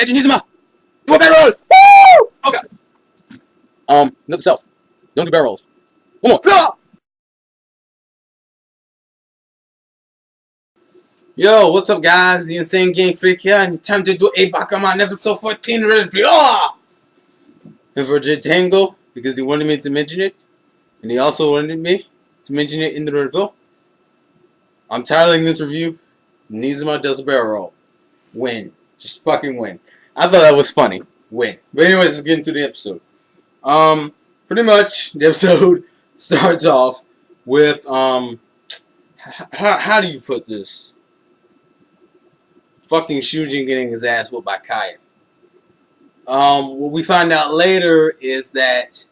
Edgy Nizuma! Do a barrel roll! Woo! Okay. Note to self. Don't do barrel rolls. One more. Blah! Yo, what's up, guys? The Insane Game Freak here, and it's time to do a Bakuman episode 14 review. And for J-Tango, because he wanted me to mention it, and he also wanted me to mention it in the review, I'm titling this review, Nizuma does a barrel roll. Win. Just fucking win. I thought that was funny. Win. But anyways, let's get into the episode. Pretty much, the episode starts off with, how do you put this? Fucking Shujin getting his ass whooped by Kaya. What we find out later is that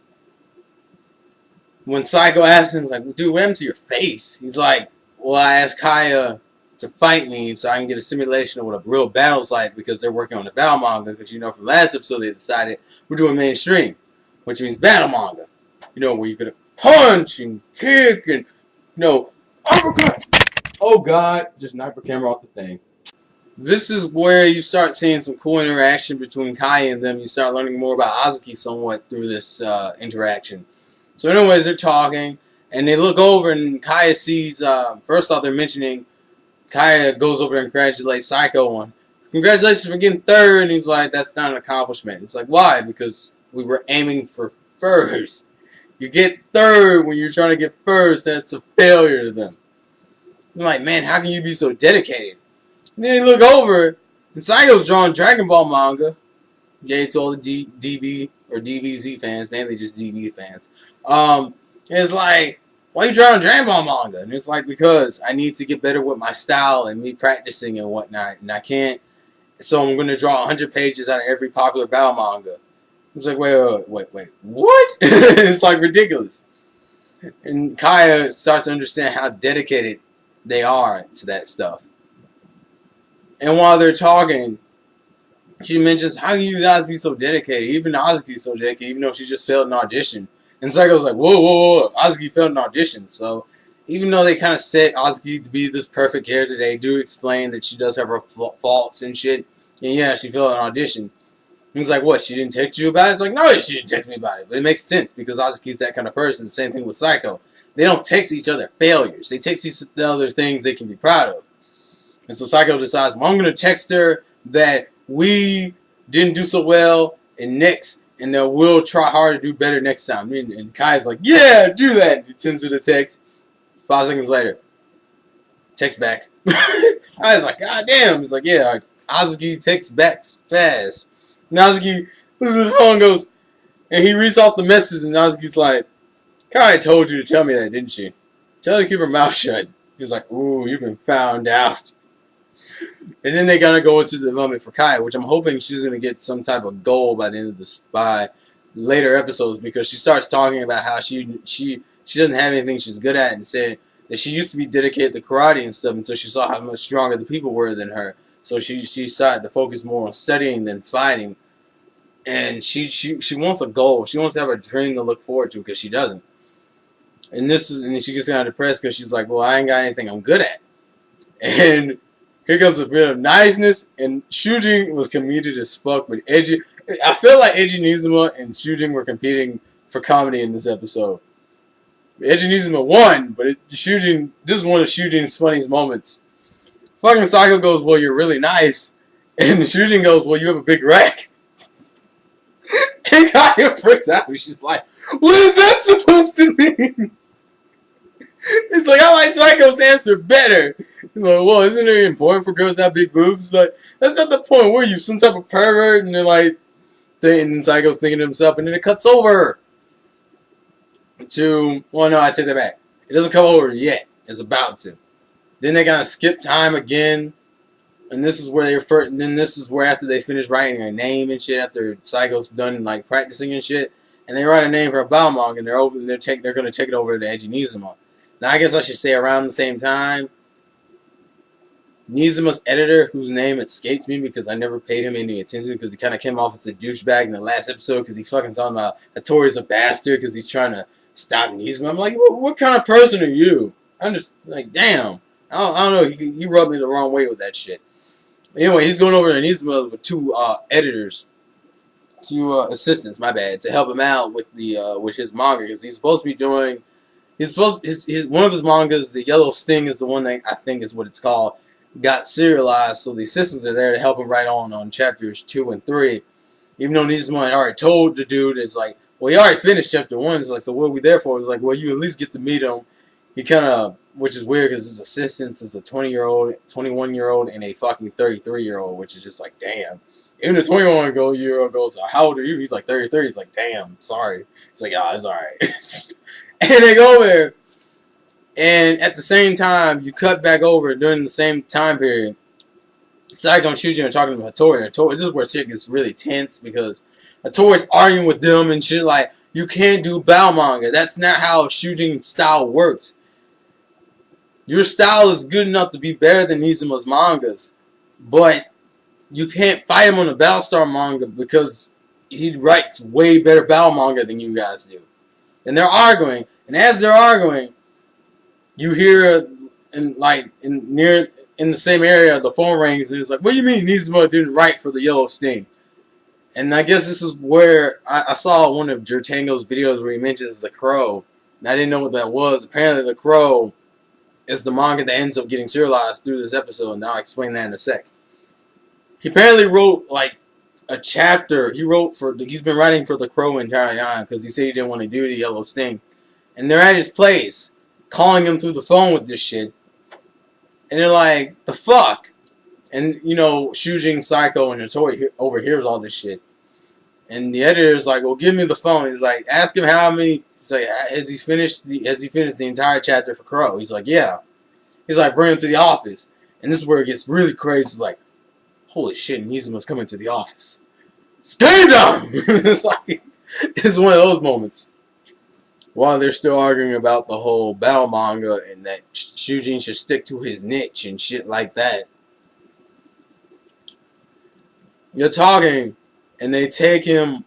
when Psycho asks him, like, dude, what happened to your face? He's like, well, I asked Kaya to fight me so I can get a simulation of what a real battle's like because they're working on the battle manga. Because, you know, from last episode they decided we're doing mainstream, which means battle manga. You know, where you could punch and kick and, you know, uppercut. Oh, God. Just knock the camera off the thing. This is where you start seeing some cool interaction between Kaya and them. You start learning more about Azuki somewhat through this interaction. So anyways, they're talking, and they look over, and Kaya sees, first off, they're mentioning, Kaya goes over and congratulates Psycho on, congratulations for getting third, and he's like, that's not an accomplishment. It's like, why? Because we were aiming for first. You get third when you're trying to get first, that's a failure to them. I'm like, man, how can you be so dedicated? And then you look over, and Psycho's drawing Dragon Ball manga. Yay to all the DB or DBZ fans, mainly just DB fans. And it's like, why are you drawing Dragon Ball manga? And it's like, because I need to get better with my style and me practicing and whatnot, and I can't. So I'm going to draw 100 pages out of every popular battle manga. It's like, wait, what? It's like ridiculous. And Kaya starts to understand how dedicated they are to that stuff. And while they're talking, she mentions, how can you guys be so dedicated? Even Azuki's so dedicated, even though she just failed an audition. And Psycho's like, whoa. Azuki failed an audition. So, even though they kind of set Azuki to be this perfect character, they do explain that she does have her faults and shit. And yeah, she failed an audition. And he's like, what, she didn't text you about it? It's like, no, she didn't text me about it. But it makes sense, because Azuki's that kind of person. Same thing with Psycho. They don't text each other failures. They text each other things they can be proud of. And so Psycho decides, well, I'm going to text her that we didn't do so well and that we'll try hard to do better next time. And Kai's like, yeah, do that. He sends her the text. 5 seconds later, text back. Kai's like, god damn. He's like, yeah, Azuki texts back fast. And Azuki loses the phone, goes, and he reads off the message, and Azuki's like, Kai told you to tell me that, didn't she? Tell her to keep her mouth shut. He's like, ooh, you've been found out. And then they're gonna go into the development for Kaya, which I'm hoping she's gonna get some type of goal by the end of this, by later episodes, because she starts talking about how she doesn't have anything she's good at, and said that she used to be dedicated to karate and stuff until she saw how much stronger the people were than her. So she started to focus more on studying than fighting, and she wants a goal. She wants to have a dream to look forward to, because she doesn't. And she gets kind of depressed because she's like, well, I ain't got anything I'm good at. And here comes a bit of niceness, and Shujin was comedic as fuck with Edgy. I feel like Edgy Nizuma and Shujin were competing for comedy in this episode. Edgy Nizuma won, but this is one of Shujin's funniest moments. Fucking Psycho goes, well, you're really nice. And Shujin goes, well, you have a big rack. And Kaya freaks out. She's like, what is that supposed to mean? It's like, I like Psycho's answer better. He's like, well, isn't it important for girls to have big boobs? Like, that's not the point. Were you some type of pervert? And they're like, and then Psycho's thinking to himself, and then it cuts over to, well, no, I take that back. It doesn't come over yet. It's about to. Then they gotta skip time again, and this is where after they finish writing their name and shit, after Psycho's done like practicing and shit, and they write a name for a Balmong, and they're gonna take it over to Edgy Nizuma. Now, I guess I should say around the same time, Nizuma's editor, whose name escapes me because I never paid him any attention because he kind of came off as a douchebag in the last episode because he fucking talking about Hattori's a bastard because he's trying to stop Nizuma. I'm like, what kind of person are you? I'm just like, damn. I don't know. He rubbed me the wrong way with that shit. Anyway, he's going over to Nizuma with two editors, two assistants, my bad, to help him out with the with his manga, because he's supposed to be doing. He's supposed his one of his mangas, the Yellow Sting, is the one that I think is what it's called. Got serialized, so the assistants are there to help him write on chapters 2 and 3. Even though Nizuma had already told the dude, it's like, well, he already finished chapter 1. It's like, so what are we there for? It's like, well, you at least get to meet him. He kind of, which is weird because his assistants is a 20-year-old, 21-year-old, and a fucking 33-year-old, which is just like, damn. Even the 21-year-old goes, how old are you? He's like 33. He's like, damn, sorry. He's like, it's alright. And they go there. And at the same time, you cut back over during the same time period. Saiko and Shujin are talking to Hattori. And Hattori, this is where shit gets really tense because Hattori's arguing with them and shit like, you can't do battle manga. That's not how Shujin's style works. Your style is good enough to be better than Nizuma's mangas, but you can't fight him on the Battlestar manga because he writes way better battle manga than you guys do. And they're arguing, and as they're arguing, you hear in the same area the phone rings, and it's like, what do you mean Nizuma didn't write for the Yellow Sting? And I guess this is where I saw one of Jertango's videos where he mentions the Crow. And I didn't know what that was. Apparently the Crow is the manga that ends up getting serialized through this episode, and I'll explain that in a sec. He apparently wrote like a chapter. He's been writing for the Crow entirely because he said he didn't want to do the Yellow Sting. And they're at his place, calling him through the phone with this shit. And they're like, the fuck? And, you know, Shujin, Saiko, and Hattori overhears all this shit. And the editor's like, well, give me the phone. He's like, ask him how many. He's like, has he finished the entire chapter for Crow? He's like, yeah. He's like, bring him to the office. And this is where it gets really crazy. It's like, holy shit, Nizuma's coming to the office. It's game time! It's one of those moments. While they're still arguing about the whole battle manga and that Shujin should stick to his niche and shit like that. You're talking, and they take him,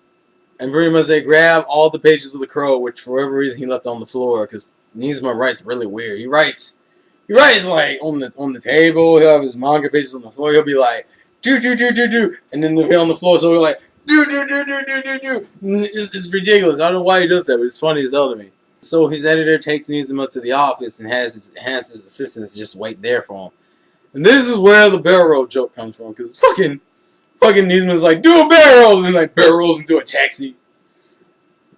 and pretty much they grab all the pages of the Crow, which for whatever reason he left on the floor, because Nizuma writes really weird. He writes like on the table. He'll have his manga pages on the floor. He'll be like, do, and then they'll be on the floor, so we're like, do. It's ridiculous. I don't know why he does that, but it's funny as hell to me. So his editor takes Nizuma to the office and has his assistants just wait there for him. And this is where the barrel roll joke comes from, because fucking Nizuma's like, do a barrel roll, and like barrel rolls into a taxi.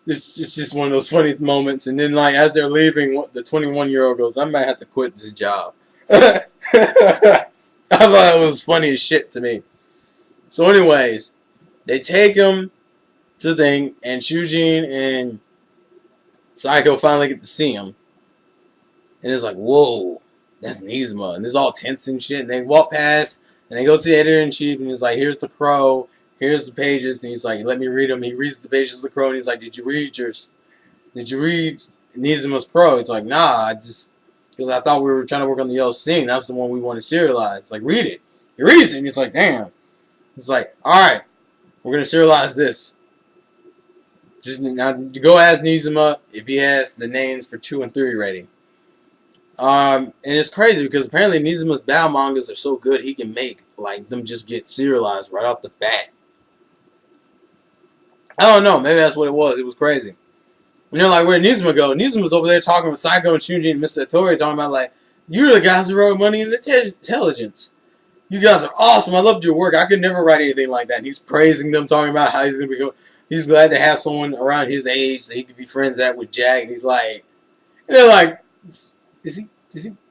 It's just one of those funny moments. And then like as they're leaving, the 21-year-old goes, I might have to quit this job. I thought it was funny as shit to me. So anyways, they take him to the thing, and Shujin and Saiko finally get to see him. And it's like, whoa, that's Nizuma. And it's all tense and shit. And they walk past, and they go to the editor-in-chief, and he's like, here's the Crow, here's the pages. And he's like, let me read them. He reads the pages of the Crow, and he's like, did you read Nizuma's Crow? He's like, nah, because I thought we were trying to work on the Yellow Sting. That's the one we want to serialize. It's like, read it. He reads it, and he's like, damn. He's like, alright, we're going to serialize this. Just now, go ask Nizuma if he has the names for 2 and 3 ready. And it's crazy because apparently Nizuma's battle mangas are so good he can make like them just get serialized right off the bat. I don't know, maybe that's what it was. It was crazy. And they're like, where'd Nizuma go? Nizuma's over there talking with Saiko and Shujin and Mr. Hattori, talking about like, you're the guys who wrote Money in Intelligence. You guys are awesome. I loved your work. I could never write anything like that. And he's praising them, talking about how he's gonna be. He's glad to have someone around his age that he could be friends with Jack. And he's like, and they're like, is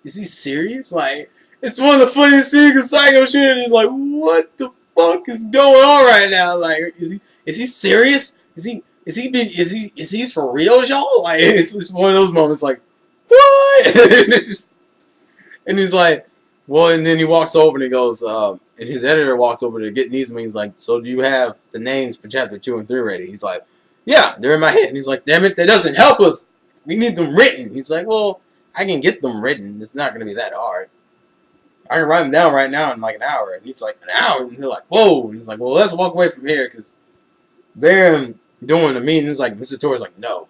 he serious? Like, it's one of the funniest scenes of Psycho shit. He's like, what the fuck is going on right now? Like, is he serious? Is he for real, y'all? Like, it's one of those moments. Like, what? And he's like, well, and then he walks over and he goes, and his editor walks over to get Nizuma. He's like, so do you have the names for chapter 2 and 3 ready? He's like, yeah, they're in my head. And he's like, damn it, that doesn't help us. We need them written. He's like, well, I can get them written. It's not going to be that hard. I can write them down right now in like an hour. And he's like, an hour? And they're like, whoa. And he's like, well, let's walk away from here because they're doing a meeting. It's like, Mr. Tor's like, no.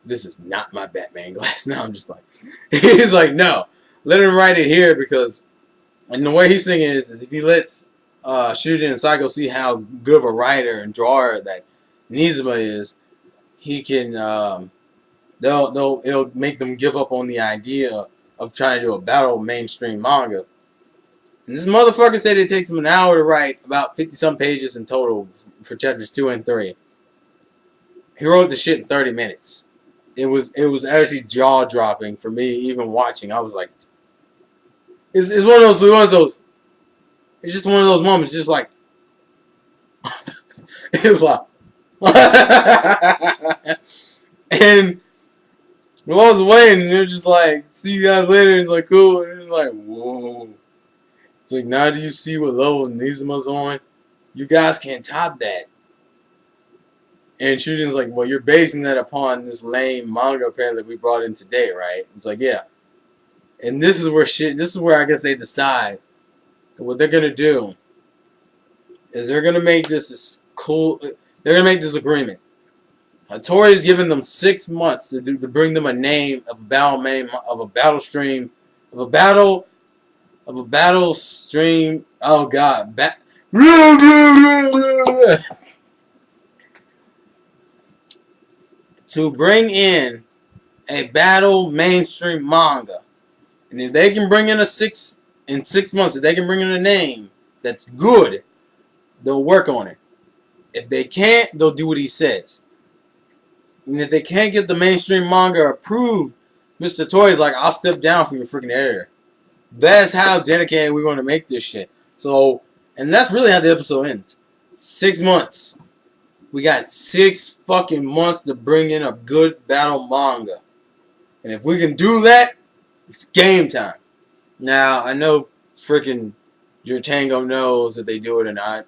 This is not my Batman glass. Now I'm just like, he's like, no. let him write it here because, and the way he's thinking is if he lets Shujin and Psycho see how good of a writer and drawer that Nizuma is, he can it'll make them give up on the idea of trying to do a battle mainstream manga. And this motherfucker said it takes him an hour to write about 50-some pages in total for chapters 2 and 3. He wrote the shit in 30 minutes. It was actually jaw dropping for me even watching. I was like, it's one of those. It's just one of those moments. Just like it was like, and I was waiting, and they're just like, see you guys later. And it's like, cool. And it's like, whoa. It's like, now do you see what level Nizuma's on? You guys can't top that. And Shujin's like, well, you're basing that upon this lame manga apparently we brought in today, right? It's like, yeah. And this is where I guess they decide what they're gonna do is they're gonna make this cool. They're gonna make this agreement. Tori is giving them 6 months to bring them a name of a battle stream. Oh God, to bring in a battle mainstream manga. And if they can bring in 6 months, if they can bring in a name that's good, they'll work on it. If they can't, they'll do what he says. And if they can't get the mainstream manga approved, Mr. Toy's like, I'll step down from your freaking editor. That's how dedicated we're going to make this shit. So, and that's really how the episode ends. 6 months. We got 6 fucking months to bring in a good battle manga. And if we can do that, it's game time. Now, I know freaking your Tango knows that they do it or not.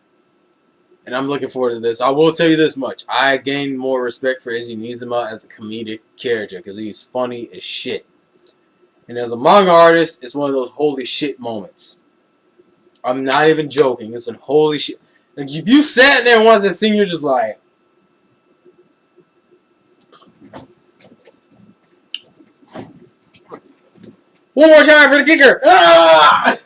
And I'm looking forward to this. I will tell you this much. I gained more respect for Izzy Nizuma as a comedic character because he's funny as shit. And as a manga artist, it's one of those holy shit moments. I'm not even joking. It's a holy shit. Like, if you sat there and watched that scene, you're just like... One more time for the kicker! Ah!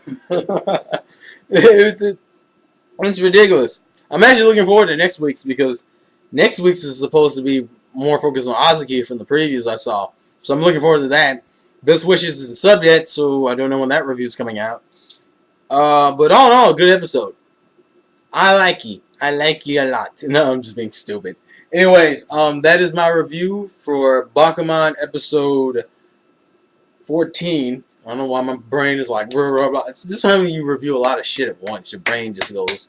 It's ridiculous. I'm actually looking forward to next week's because next week's is supposed to be more focused on Azuki from the previews I saw. So I'm looking forward to that. Best Wishes isn't sub yet, so I don't know when that review is coming out. But all in all, good episode. I like you. I like you a lot. No, I'm just being stupid. Anyways, that is my review for Bakuman episode 14. I don't know why my brain is like, blah, blah, blah. It's this time when you review a lot of shit at once. Your brain just goes.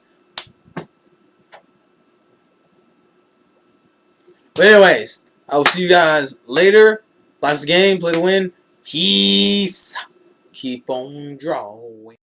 But anyways, I will see you guys later. Life's a game. Play to win. Peace. Keep on drawing.